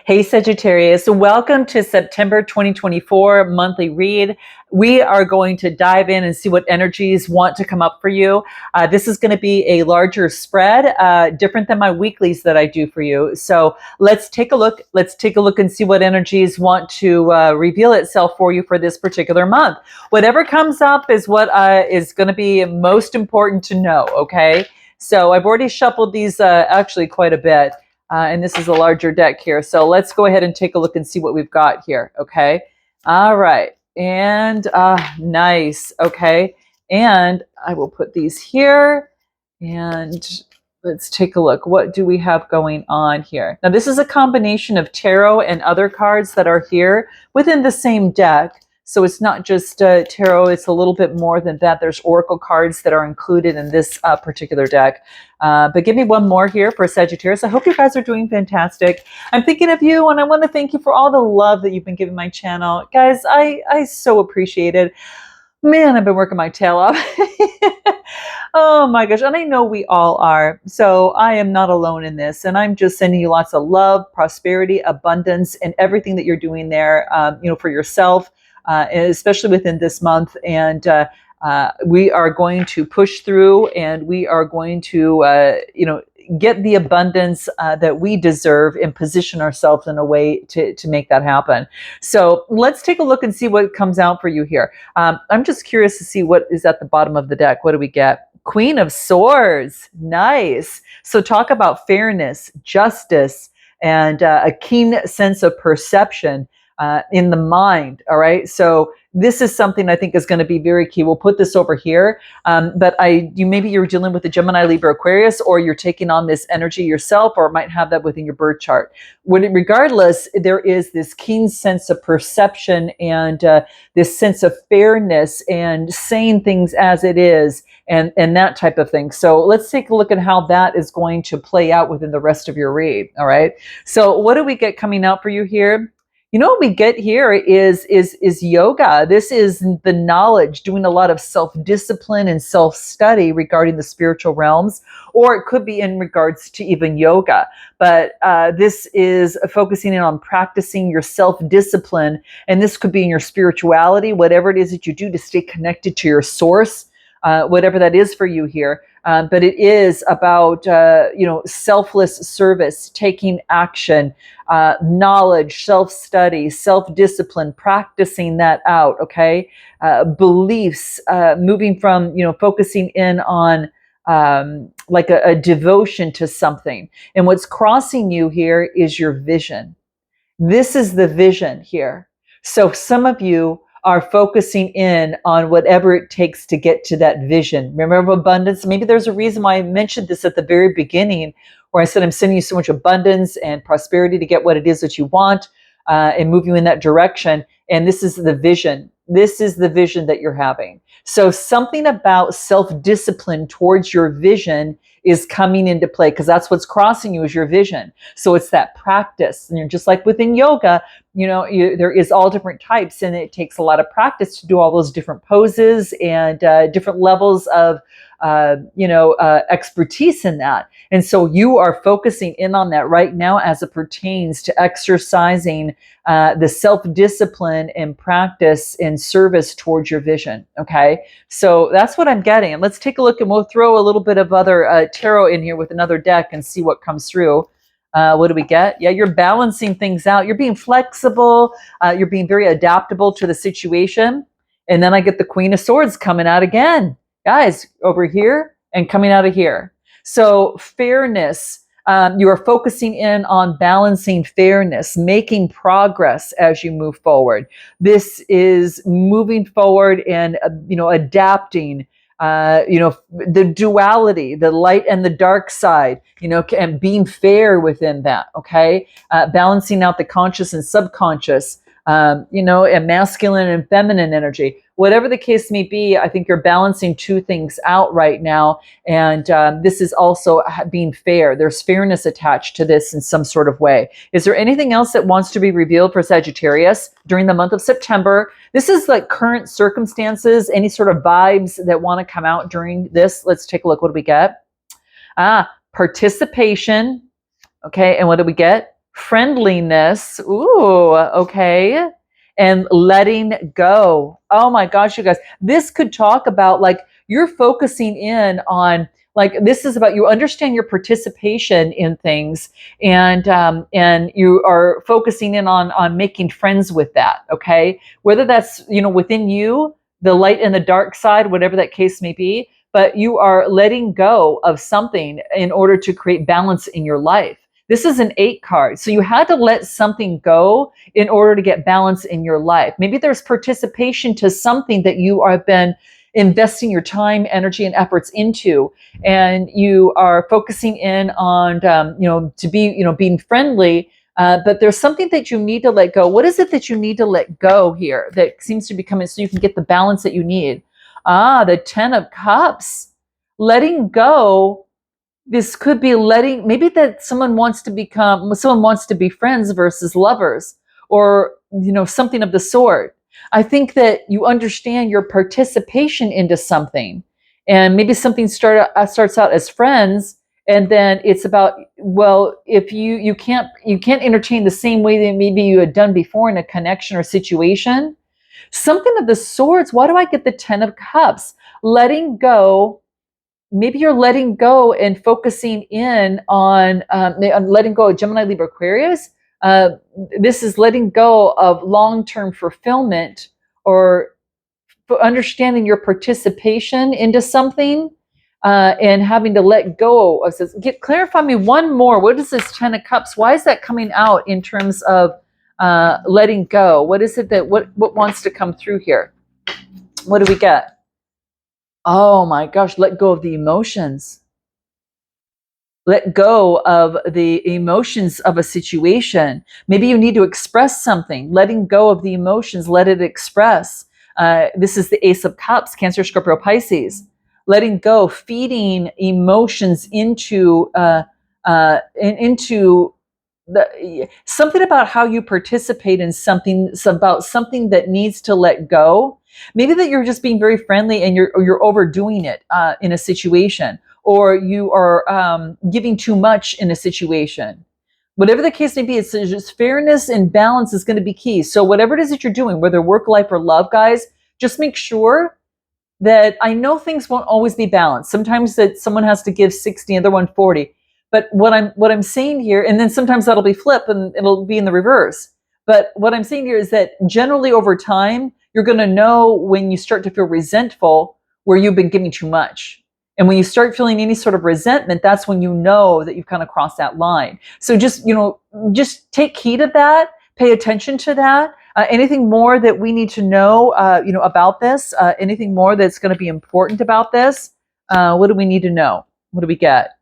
Hey Sagittarius, welcome to September 2024 monthly read. We are going to dive in and see what energies want to come up for you. This is going to be a larger spread, different than my weeklies that I do for you. So let's take a look. Let's take a look and see what energies want to reveal itself for you for this particular month. Whatever comes up is what is going to be most important to know, okay? So I've already shuffled these actually quite a bit. And this is a larger deck here. So let's go ahead and take a look and see what we've got here. Okay. All right. And nice. Okay. And I will put these here and let's take a look. What do we have going on here? Now, this is a combination of tarot and other cards that are here within the same deck. So it's not just tarot, it's a little bit more than that. There's oracle cards that are included in this particular deck. But give me one more here for Sagittarius. I hope you guys are doing fantastic. I'm thinking of you, and I want to thank you for all the love that you've been giving my channel. Guys, I so appreciate it. Man, I've been working my tail off. Oh my gosh, and I know we all are. So I am not alone in this, and I'm just sending you lots of love, prosperity, abundance, and everything that you're doing there, for yourself. Especially within this month. And we are going to push through, and we are going to, get the abundance that we deserve and position ourselves in a way to make that happen. So let's take a look and see what comes out for you here. I'm just curious to see what is at the bottom of the deck. What do we get? Queen of Swords. Nice. So talk about fairness, justice, and a keen sense of perception in the mind. All right. So this is something I think is going to be very key. We'll put this over here. But maybe you're dealing with a Gemini, Libra, Aquarius, or you're taking on this energy yourself, or it might have that within your birth chart. Regardless, there is this keen sense of perception and this sense of fairness and saying things as it is and that type of thing. So let's take a look at how that is going to play out within the rest of your read. All right. So what do we get coming out for you here? You know what we get here is yoga. This is the knowledge, doing a lot of self-discipline and self-study regarding the spiritual realms, or it could be in regards to even yoga. But this is focusing in on practicing your self-discipline, and this could be in your spirituality, whatever it is that you do to stay connected to your source, whatever that is for you here. But it is about, selfless service, taking action, knowledge, self-study, self-discipline, practicing that out, okay? Beliefs, moving from, focusing in on like a devotion to something. And what's crossing you here is your vision. This is the vision here. So some of you are focusing in on whatever it takes to get to that vision. Remember abundance? Maybe there's a reason why I mentioned this at the very beginning, where I said I'm sending you so much abundance and prosperity to get what it is that you want and move you in that direction. And this is the vision. This is the vision that you're having. So something about self-discipline towards your vision is coming into play, because that's what's crossing you is your vision. So it's that practice. And you're just like within yoga, there is all different types, and it takes a lot of practice to do all those different poses and different levels of expertise in that. And so you are focusing in on that right now as it pertains to exercising the self-discipline and practice and service towards your vision. Okay. So that's what I'm getting. Let's take a look, and we'll throw a little bit of other tarot in here with another deck and see what comes through. What do we get? Yeah, you're balancing things out. You're being flexible. You're being very adaptable to the situation. And then I get the Queen of Swords coming out again. Guys, over here and coming out of here. So fairness, you are focusing in on balancing fairness, making progress as you move forward. This is moving forward and, adapting, the duality, the light and the dark side, and being fair within that. Okay. Balancing out the conscious and subconscious, and masculine and feminine energy. Whatever the case may be, I think you're balancing two things out right now. And this is also being fair. There's fairness attached to this in some sort of way. Is there anything else that wants to be revealed for Sagittarius during the month of September? This is like current circumstances, any sort of vibes that want to come out during this. Let's take a look. What do we get? Participation. Okay. And what do we get? friendliness. Ooh, okay. And letting go. Oh my gosh, you guys. This could talk about like you're focusing in on like this is about you understand your participation in things and you are focusing in on making friends with that. Okay, whether that's within you, the light and the dark side, whatever that case may be, but you are letting go of something in order to create balance in your life. This is an 8 card. So you had to let something go in order to get balance in your life. Maybe there's participation to something that you have been investing your time, energy, and efforts into, and you are focusing in on, to be, being friendly. But there's something that you need to let go. What is it that you need to let go here that seems to be coming so you can get the balance that you need? The 10 of Cups. Letting go. This could be letting, maybe that someone wants to be friends versus lovers, or something of the sort. I think that you understand your participation into something, and maybe something starts out as friends, and then it's about, well, if you can't entertain the same way that maybe you had done before in a connection or situation, something of the sorts. Why do I get the 10 of Cups? Letting go. Maybe you're letting go and focusing in on letting go of Gemini, Libra, Aquarius. This is letting go of long-term fulfillment or understanding your participation into something and having to let go of this. Clarify me one more. What is this 10 of Cups? Why is that coming out in terms of letting go? What is it what wants to come through here? What do we get? Oh my gosh, let go of the emotions. Let go of the emotions of a situation. Maybe you need to express something. Letting go of the emotions, let it express. This is the Ace of Cups, Cancer, Scorpio, Pisces. Letting go, feeding emotions into something about how you participate in something, about something that needs to let go. Maybe that you're just being very friendly and you're overdoing it in a situation, or you are giving too much in a situation. Whatever the case may be, it's just fairness and balance is going to be key. So whatever it is that you're doing, whether work, life, or love, guys, just make sure that, I know things won't always be balanced. Sometimes that someone has to give 60, other one 40. But what I'm saying here, and then sometimes that'll be flip and it'll be in the reverse. But what I'm saying here is that generally over time, you're going to know when you start to feel resentful where you've been giving too much. And when you start feeling any sort of resentment, that's when you know that you've kind of crossed that line. So just take heed of that, pay attention to that. Anything more that we need to know, about this? Anything more that's going to be important about this? What do we need to know? What do we get?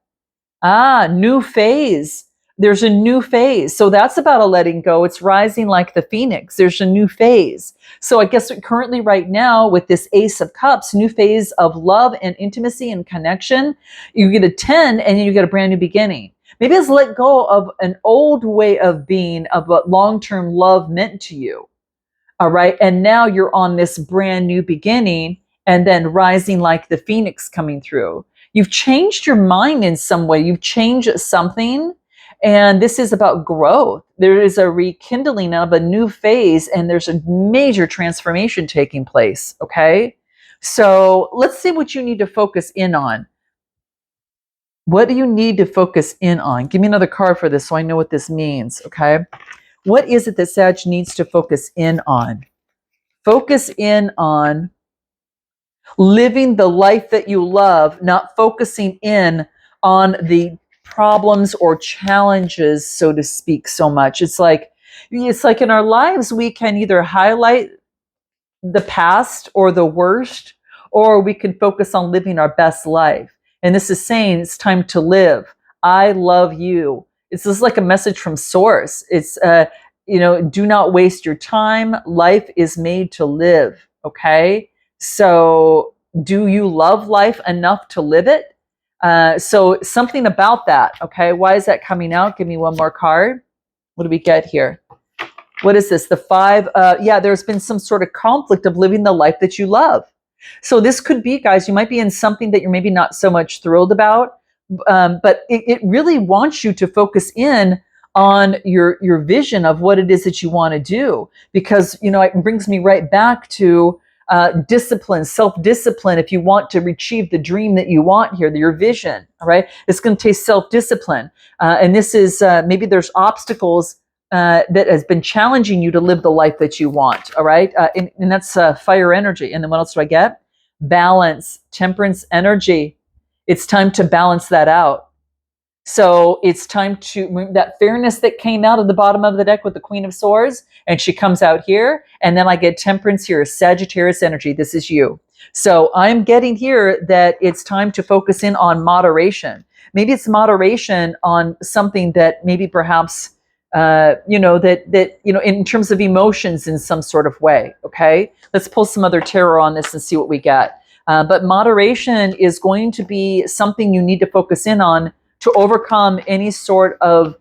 New phase. There's a new phase. So that's about a letting go. It's rising like the phoenix. There's a new phase. So I guess currently right now with this Ace of Cups, new phase of love and intimacy and connection, you get a 10 and then you get a brand new beginning. Maybe it's let go of an old way of being, of what long-term love meant to you. All right. And now you're on this brand new beginning and then rising like the phoenix coming through. You've changed your mind in some way. You've changed something. And this is about growth. There is a rekindling of a new phase, and there's a major transformation taking place. Okay. So let's see what you need to focus in on. What do you need to focus in on? Give me another card for this so I know what this means. Okay. What is it that Sag needs to focus in on? Focus in on living the life that you love, not focusing in on the problems or challenges, so to speak, so much. It's like in our lives, we can either highlight the past or the worst, or we can focus on living our best life. And this is saying it's time to live. I love you. It's just like a message from source. It's, do not waste your time. Life is made to live. Okay. So do you love life enough to live it? So something about that. Okay. Why is that coming out? Give me one more card. What do we get here? What is this? The 5. There's been some sort of conflict of living the life that you love. So this could be, guys, you might be in something that you're maybe not so much thrilled about, but it really wants you to focus in on your vision of what it is that you want to do, because it brings me right back to discipline, self-discipline. If you want to achieve the dream that you want here, your vision, all right, it's going to take self-discipline. And this is maybe there's obstacles that has been challenging you to live the life that you want, all right? And that's fire energy. And then what else do I get? Balance, temperance energy. It's time to balance that out. So it's time to, that fairness that came out of the bottom of the deck with the Queen of Swords, and she comes out here, and then I get temperance here, Sagittarius energy. This is you. So I'm getting here that it's time to focus in on moderation. Maybe it's moderation on something that maybe perhaps, in terms of emotions in some sort of way. Okay, let's pull some other tarot on this and see what we get. But moderation is going to be something you need to focus in on to overcome any sort of,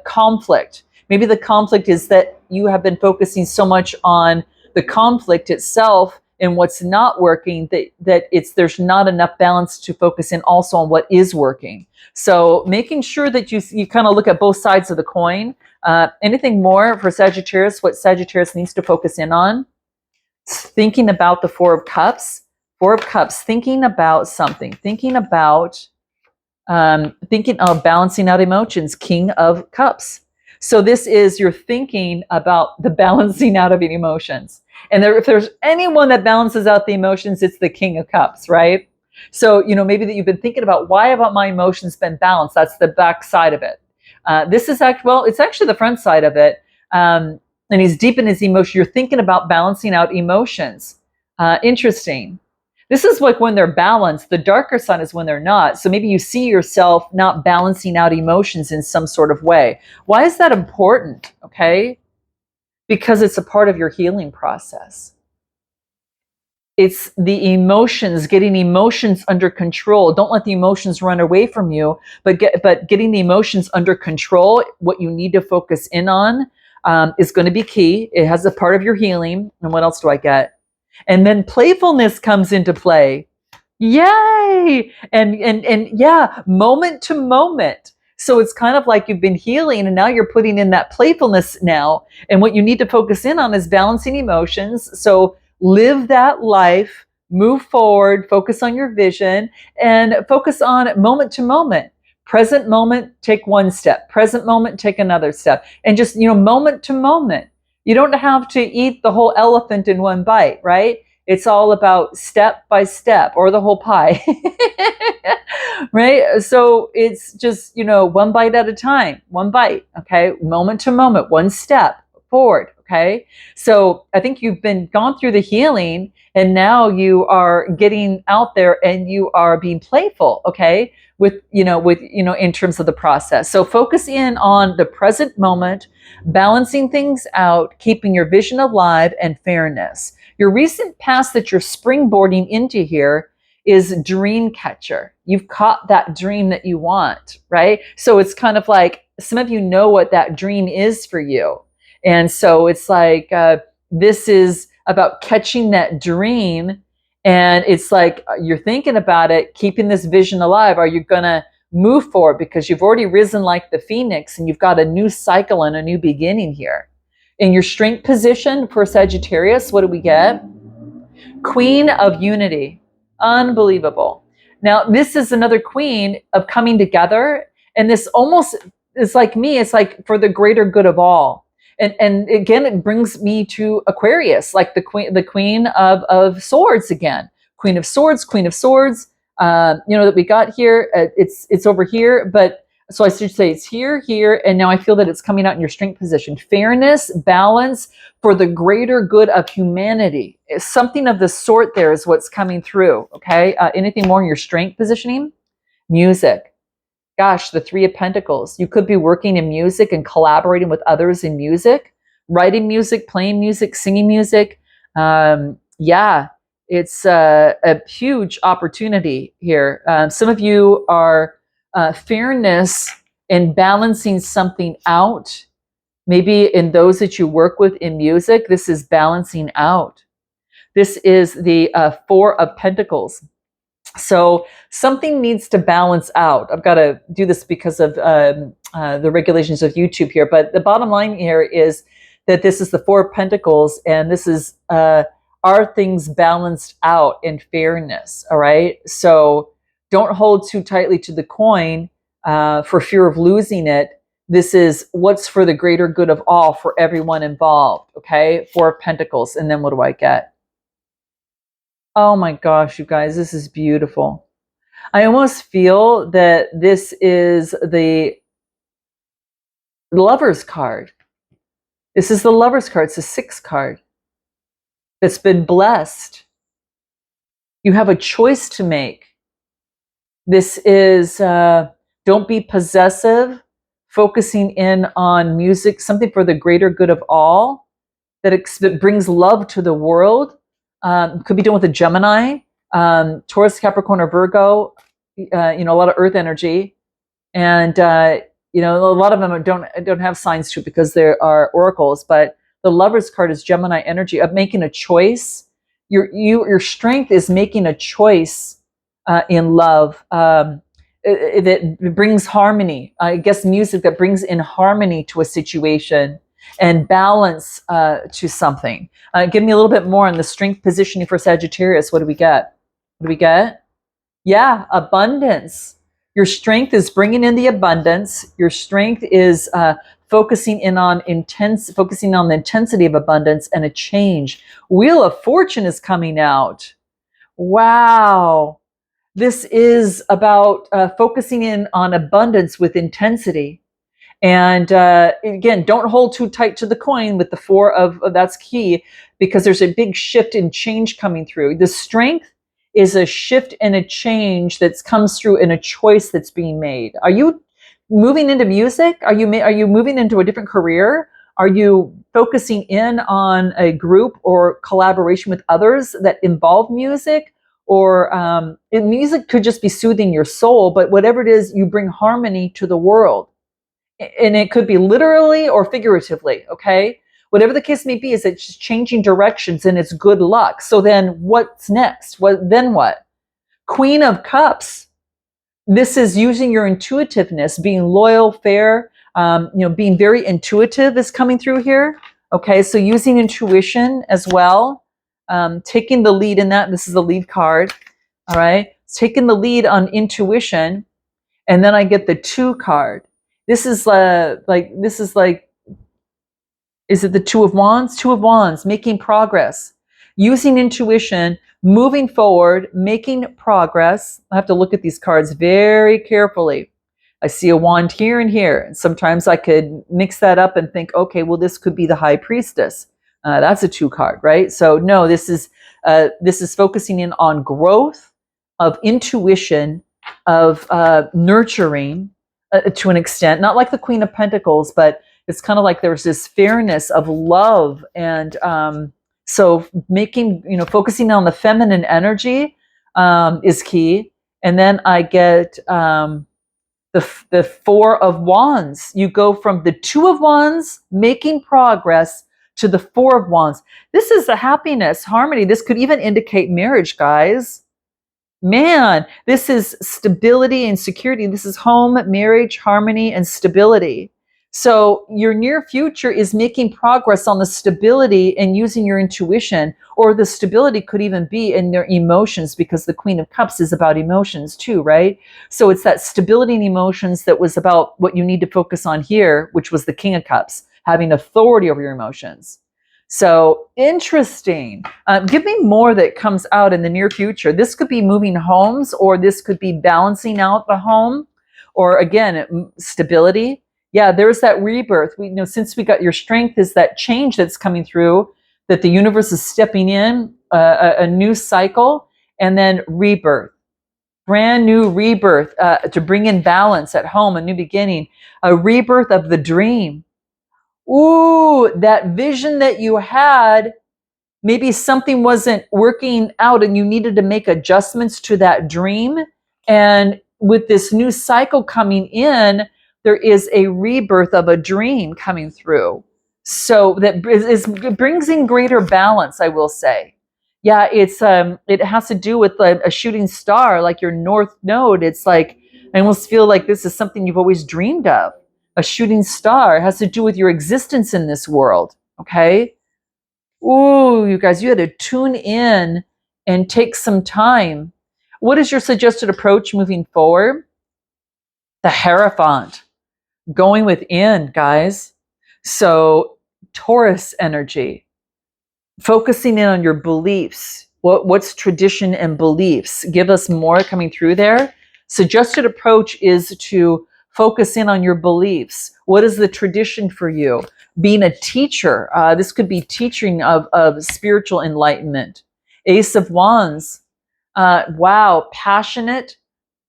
conflict. Maybe the conflict is that you have been focusing so much on the conflict itself and what's not working that there's not enough balance to focus in also on what is working. So making sure that you kind of look at both sides of the coin. Anything more for Sagittarius? What Sagittarius needs to focus in on? Thinking about the Four of Cups. Four of Cups. Thinking about something. Thinking about thinking of balancing out emotions. King of Cups. So this is you're thinking about the balancing out of emotions. And if there's anyone that balances out the emotions, it's the King of Cups, right? So, maybe that you've been thinking about, why have my emotions been balanced? That's the back side of it. This is it's actually the front side of it. And he's deep in his emotion. You're thinking about balancing out emotions. Interesting. This is like when they're balanced. The darker side is when they're not. So maybe you see yourself not balancing out emotions in some sort of way. Why is that important? Okay. Because it's a part of your healing process. It's the emotions, getting emotions under control. Don't let the emotions run away from you, but getting the emotions under control, what you need to focus in on, is going to be key. It has a part of your healing. And what else do I get? And then playfulness comes into play. Yay! And yeah, moment to moment. So it's kind of like you've been healing and now you're putting in that playfulness now. And what you need to focus in on is balancing emotions. So live that life, move forward, focus on your vision, and focus on moment to moment. Present moment, take one step. Present moment, take another step. And just, moment to moment. You don't have to eat the whole elephant in one bite, right? It's all about step by step, or the whole pie, right? So it's just, one bite at a time, one bite, okay? Moment to moment, one step forward, okay? So I think you've gone through the healing, and now you are getting out there and you are being playful, okay? With in terms of the process. So focus in on the present moment, balancing things out, keeping your vision alive, and fairness. Your recent past that you're springboarding into here is dream catcher. You've caught that dream that you want, right? So it's kind of like some of you know what that dream is for you. And so it's like this is about catching that dream. And it's like you're thinking about it, keeping this vision alive. Are you going to move forward? Because you've already risen like the phoenix and you've got a new cycle and a new beginning here. In your strength position for Sagittarius, what do we get? Queen of Unity. Unbelievable. Now, this is another queen of coming together. And this almost is like me. It's like for the greater good of all. And again, it brings me to Aquarius, like the queen of swords again. Queen of Swords, that we got here. It's over here, but so I should say it's here, and now I feel that it's coming out in your strength position. Fairness, balance for the greater good of humanity. Something of the sort there is what's coming through, okay? Anything more in your strength positioning? Music. Gosh, the Three of Pentacles. You could be working in music and collaborating with others in music, writing music, playing music, singing music. Yeah, it's a huge opportunity here. Some of you are fairness and balancing something out. Maybe in those that you work with in music, this is balancing out. This is the Four of Pentacles. So something needs to balance out. I've got to do this because of the regulations of YouTube here. But the bottom line here is that this is the Four of Pentacles, and this is are things balanced out in fairness? All right. So don't hold too tightly to the coin for fear of losing it. This is what's for the greater good of all, for everyone involved. Okay. Four of Pentacles. And then what do I get? Oh my gosh, you guys, this is beautiful. I almost feel that this is the Lover's card. This is the Lover's card. It's a 6 card that's been blessed. You have a choice to make. This is, don't be possessive, focusing in on music, something for the greater good of all, that brings love to the world. Could be done with a Gemini, Taurus, Capricorn, or Virgo. A lot of earth energy, and a lot of them don't have signs to it because there are oracles. But the Lover's card is Gemini energy of making a choice. Your strength is making a choice in love that brings harmony. I guess music that brings in harmony to a situation and balance to something. Give me a little bit more on the strength positioning for Sagittarius. What do we get? What do we get? Yeah, abundance. Your strength is bringing in the abundance. Your strength is focusing on the intensity of abundance and a change. Wheel of Fortune is coming out. Wow. This is about focusing in on abundance with intensity. And again, don't hold too tight to the coin with the 4 of that's key, because there's a big shift and change coming through. The strength is a shift and a change that comes through in a choice that's being made. Are you moving into music? Are you moving into a different career? Are you focusing in on a group or collaboration with others that involve music? Or music could just be soothing your soul, but whatever it is, you bring harmony to the world. And it could be literally or figuratively, okay? Whatever the case may be, is it's just changing directions and it's good luck. So then what's next? Then what? Queen of Cups. This is using your intuitiveness, being loyal, fair, being very intuitive is coming through here. Okay, so using intuition as well, taking the lead in that. This is the lead card, all right? Taking the lead on intuition, and then I get the 2 card. This is is it the 2 of Wands? 2 of Wands, making progress, using intuition, moving forward, making progress. I have to look at these cards very carefully. I see a wand here and here. And sometimes I could mix that up and think, okay, well, this could be the High Priestess. That's a 2 card, right? So no, this is focusing in on growth of intuition, of nurturing, to an extent, not like the Queen of Pentacles, but it's kind of like there's this fairness of love. And so focusing on the feminine energy is key. And then I get the 4 of Wands. You go from the 2 of Wands, making progress, to the 4 of Wands. This is a happiness, harmony. This could even indicate marriage, guys. Man, this is stability and security. This is home, marriage, harmony, and stability. So your near future is making progress on the stability and using your intuition, or the stability could even be in their emotions, because the Queen of Cups is about emotions too, right? So it's that stability and emotions that was about what you need to focus on here, which was the King of Cups, having authority over your emotions. So interesting. Give me more that comes out in the near future. This could be moving homes, or this could be balancing out the home, or again, stability. Yeah, there's that rebirth. We know, since we got your strength, is that change that's coming through, that the universe is stepping in, a new cycle, and then rebirth. Brand new rebirth to bring in balance at home, a new beginning, a rebirth of the dream. Ooh, that vision that you had, maybe something wasn't working out and you needed to make adjustments to that dream. And with this new cycle coming in, there is a rebirth of a dream coming through. So that brings in greater balance, I will say. Yeah, it has to do with a shooting star, like your north node. It's like I almost feel like this is something you've always dreamed of. A shooting star. It has to do with your existence in this world. Okay. Ooh, you guys, you had to tune in and take some time. What is your suggested approach moving forward? The Hierophant, going within, guys. So Taurus energy, focusing in on your beliefs. What's tradition and beliefs? Give us more coming through there. Suggested approach is to focus in on your beliefs. What is the tradition for you? Being a teacher. This could be teaching of spiritual enlightenment. Ace of Wands. Wow, passionate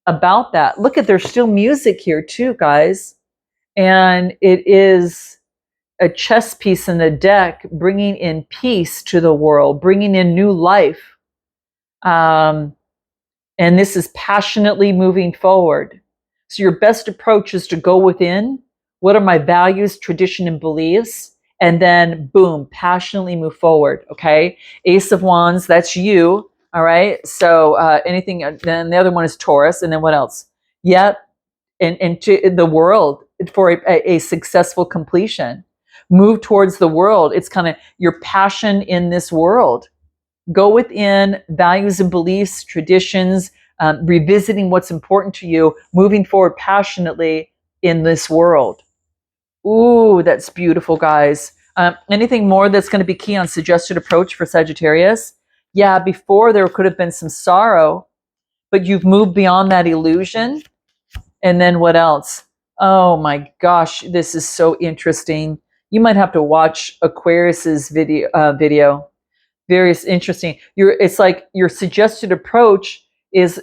about that. Look at, there's still music here too, guys. And it is a chess piece in the deck, bringing in peace to the world, bringing in new life. Um, and this is passionately moving forward. So your best approach is to go within. What are my values, tradition, and beliefs? And then boom, passionately move forward. Okay. Ace of Wands, that's you. All right. So anything, then the other one is Taurus. And then what else? Yep. And to the world for a successful completion. Move towards the world. It's kind of your passion in this world. Go within, values and beliefs, traditions, revisiting what's important to you, moving forward passionately in this world. Ooh, that's beautiful, guys. Anything more that's going to be key on suggested approach for Sagittarius? Yeah, before there could have been some sorrow, but you've moved beyond that illusion. And then what else? Oh my gosh, this is so interesting. You might have to watch Aquarius's video. Very interesting. It's like your suggested approach is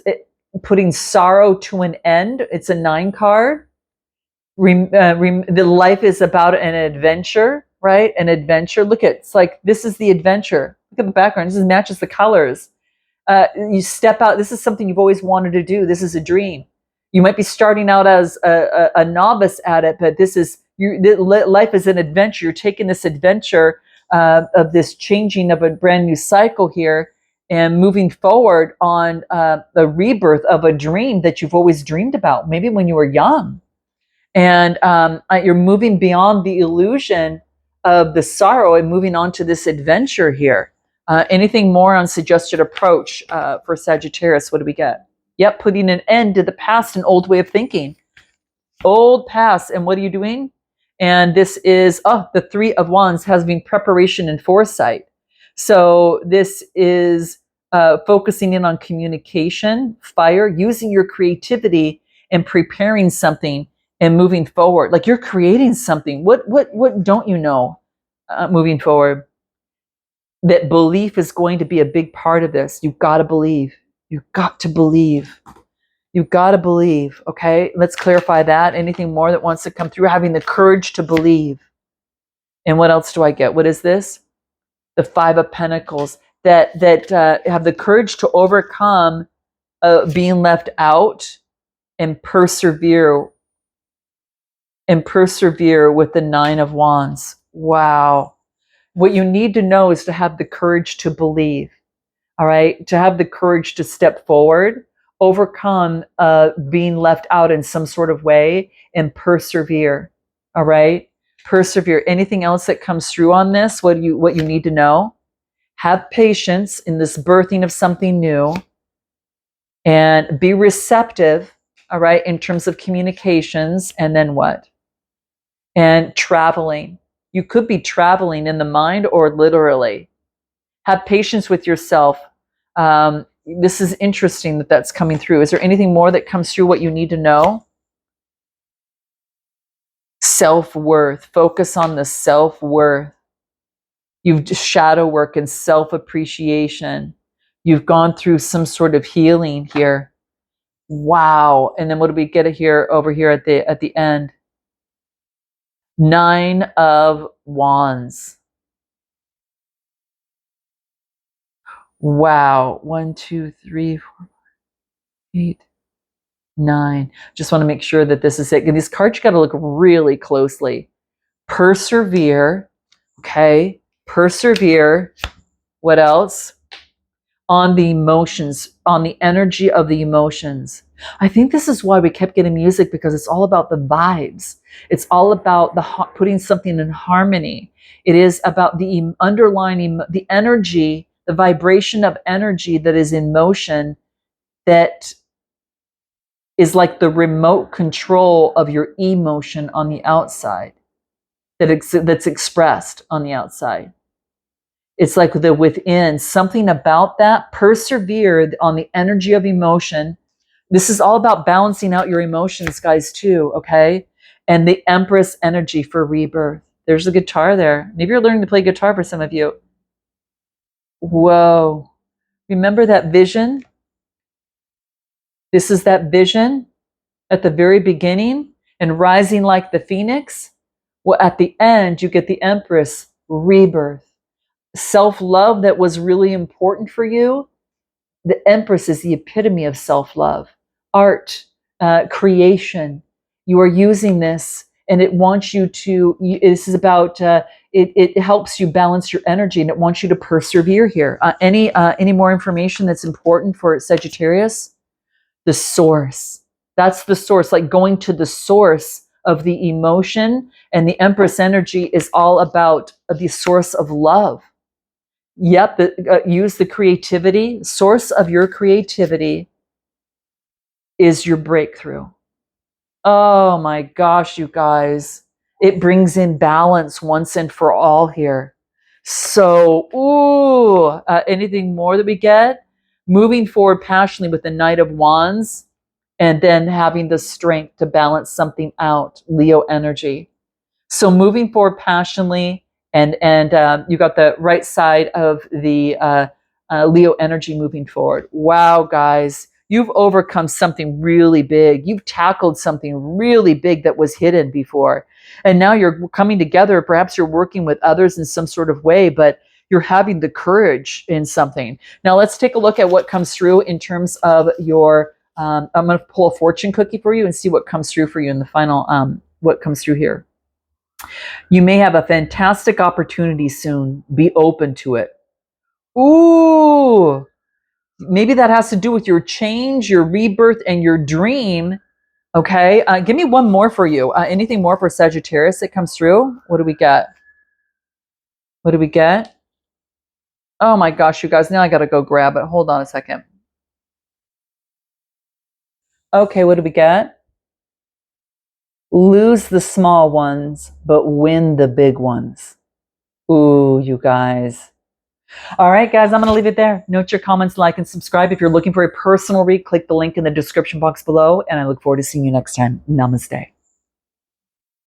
putting sorrow to an end. It's a 9 card. The life is about an adventure, right? An adventure. Look at, it's like, this is the adventure. Look at the background. This matches the colors. You step out. This is something you've always wanted to do. This is a dream. You might be starting out as a novice at it, but this is life is an adventure. You're taking this adventure of this changing of a brand new cycle here and moving forward on the rebirth of a dream that you've always dreamed about, maybe when you were young. And you're moving beyond the illusion of the sorrow and moving on to this adventure here. Anything more on suggested approach for Sagittarius? What do we get? Yep, putting an end to the past and old way of thinking. Old past, and what are you doing? And this is, the 3 of Wands has been preparation and foresight. So this is focusing in on communication, fire, using your creativity and preparing something and moving forward. Like you're creating something. What don't you know moving forward? That belief is going to be a big part of this. You've got to believe. You've got to believe. You've got to believe. Okay, let's clarify that. Anything more that wants to come through? Having the courage to believe. And what else do I get? What is this? The 5 of Pentacles. That have the courage to overcome being left out and persevere. And persevere with the 9 of Wands. Wow. What you need to know is to have the courage to believe. All right, to have the courage to step forward, overcome being left out in some sort of way, and persevere. All right, persevere. Anything else that comes through on this? What you need to know? Have patience in this birthing of something new, and be receptive. All right, in terms of communications, and then what? And traveling. You could be traveling in the mind or literally. Have patience with yourself. This is interesting that that's coming through. Is there anything more that comes through what you need to know? Self-worth. Focus on the self-worth. You've shadow work and self-appreciation. You've gone through some sort of healing here. Wow. And then what do we get here over here at the end? 9 of Wands. Wow. 1, 2, 3, 4, 8, 9. Just want to make sure that this is it. And these cards you got to look really closely. Persevere. Okay. Persevere. What else? on the emotions, on the energy of the emotions. I think this is why we kept getting music, because it's all about the vibes. It's all about putting something in harmony. It is about the underlying, the energy, the vibration of energy that is in motion, that is like the remote control of your emotion on the outside, that's expressed on the outside. It's like the within, something about that. Persevere on the energy of emotion. This is all about balancing out your emotions, guys, too, okay? And the Empress energy for rebirth. There's a guitar there. Maybe you're learning to play guitar for some of you. Whoa. Remember that vision? This is that vision at the very beginning, and rising like the phoenix. Well, at the end, you get the Empress rebirth. Self-love that was really important for you. The Empress is the epitome of self-love. Art, creation. You are using this, and it wants you to, this is about, it helps you balance your energy, and it wants you to persevere here. Any more information that's important for Sagittarius? The source. That's the source, like going to the source of the emotion. And the Empress energy is all about the source of love. Yep, use the creativity. Source of your creativity is your breakthrough. Oh my gosh, you guys. It brings in balance once and for all here. So, anything more that we get? Moving forward passionately with the Knight of Wands, and then having the strength to balance something out, Leo energy. So moving forward passionately, and you got the right side of the Leo energy moving forward. Wow, guys, you've overcome something really big. You've tackled something really big that was hidden before. And now you're coming together. Perhaps you're working with others in some sort of way, but you're having the courage in something. Now let's take a look at what comes through in terms of your, I'm going to pull a fortune cookie for you and see what comes through for you in the final, what comes through here. You may have a fantastic opportunity soon. Be open to it. Ooh, maybe that has to do with your change, your rebirth, and your dream. Okay, give me one more for you. Anything more for Sagittarius that comes through? What do we get? What do we get? Oh my gosh, you guys, now I got to go grab it. Hold on a second. Okay, what do we get? Lose the small ones, but win the big ones. Ooh, you guys. All right, guys, I'm going to leave it there. Note your comments, like, and subscribe. If you're looking for a personal read, click the link in the description box below, and I look forward to seeing you next time. Namaste.